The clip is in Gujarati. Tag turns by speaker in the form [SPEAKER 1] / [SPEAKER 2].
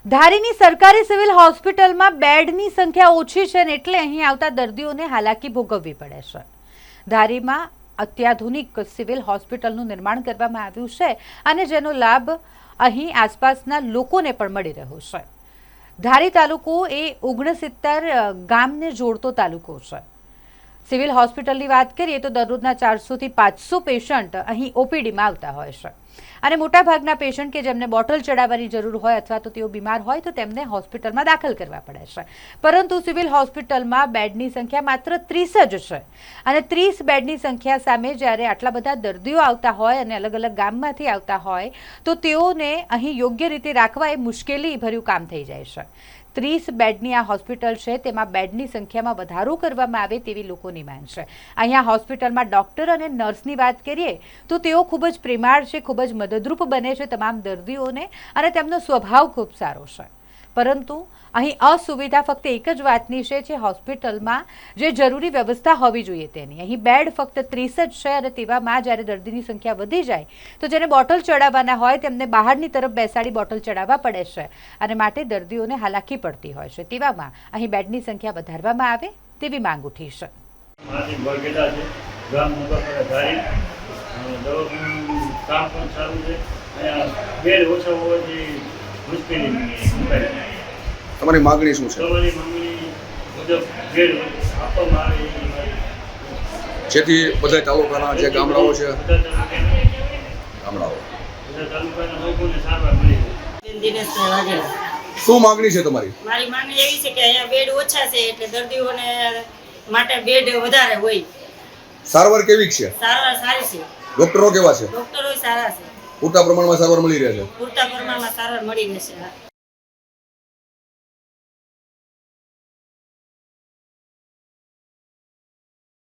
[SPEAKER 1] ધારીની સરકારી સિવિલ હોસ્પિટલમાં બેડની સંખ્યા ઓછી છે ને એટલે અહીં આવતા દર્દીઓને હાલાકી ભોગવવી પડે છે। ધારીમાં અત્યાધુનિક સિવિલ હોસ્પિટલનું નિર્માણ કરવામાં આવ્યું છે અને જેનો લાભ અહીં આસપાસના લોકોને પણ મળી રહ્યો છે। ધારી તાલુકો એ 69 ગામને જોડતો તાલુકો છે। સિવિલ હોસ્પિટલની વાત કરીએ તો દરરોજના 400 થી 500 પેશન્ટ અહીં ઓપીડીમાં આવતા હોય છે અને મોટાભાગના પેશન્ટ કે જેમને બોટલ ચડાવવાની જરૂર હોય અથવા તો તેઓ બીમાર હોય તો તેમને હોસ્પિટલમાં દાખલ કરવા પડે છે, પરંતુ સિવિલ હોસ્પિટલમાં બેડની સંખ્યા માત્ર 30 જ છે અને 30 બેડની સંખ્યા સામે જ્યારે આટલા બધા દર્દીઓ આવતા હોય અને અલગ અલગ ગામમાંથી આવતા હોય તો તેઓને અહીં યોગ્ય રીતે રાખવા એ મુશ્કેલીભર્યું કામ થઈ જાય છે। 30 બેડની આ હોસ્પિટલ છે તેમાં બેડની સંખ્યામાં વધારો કરવામાં આવે તેવી લોકોની માંગ છે। અહીંયા હોસ્પિટલમાં ડૉક્ટર અને નર્સની વાત કરીએ તો તેઓ ખૂબ જ પ્રેમાળ છે, ખૂબ જ મદદરૂપ બને છે તમામ દર્દીઓને અને તેમનો સ્વભાવ ખૂબ સારો છે, પરંતુ અહીં અસુવિધા ફક્ત એક જ વાતની છે જે હોસ્પિટલમાં જે જરૂરી વ્યવસ્થા હોવી જોઈએ તેની। અહીં બેડ ફક્ત 30 જ છે અને તેવામાં જ્યારે દર્દીની સંખ્યા વધી જાય તો જેને બોટલ ચડાવવાના હોય તેમને બહારની તરફ બેસાડી બોટલ ચડાવવા પડે છે અને માટે દર્દીઓને હાલાકી પડતી હોય છે। તેવામાં અહીં બેડની સંખ્યા વધારવામાં આવે તેવી માંગ ઉઠી છે।
[SPEAKER 2] તમારી માંગણી શું છે?
[SPEAKER 3] તમારી માંગણી મુજબ બેડ આપવામાં આવે
[SPEAKER 2] જેથી બધા તાલુકાના જે ગામડાઓ છે ગામડાઓ
[SPEAKER 3] બધા તાલુકાના લોકોને સારવાર મળી રહે।
[SPEAKER 4] દિનેશભાઈ વાઘેલા।
[SPEAKER 2] શું માંગણી છે તમારી?
[SPEAKER 4] મારી માંગણી એવી છે કે અહીંયા બેડ ઓછા છે એટલે દર્દીઓને માટે બેડ વધારે હોય।
[SPEAKER 2] સારવાર કેવી છે?
[SPEAKER 4] સારવાર સારી છે,
[SPEAKER 2] ડોક્ટરો કેવા છે?
[SPEAKER 4] ડોક્ટરો સારા છે,
[SPEAKER 2] પૂરતા પ્રમાણમાં સારવાર મળી રહે છે?
[SPEAKER 4] પૂરતા પ્રમાણમાં સારવાર મળી રહેશે।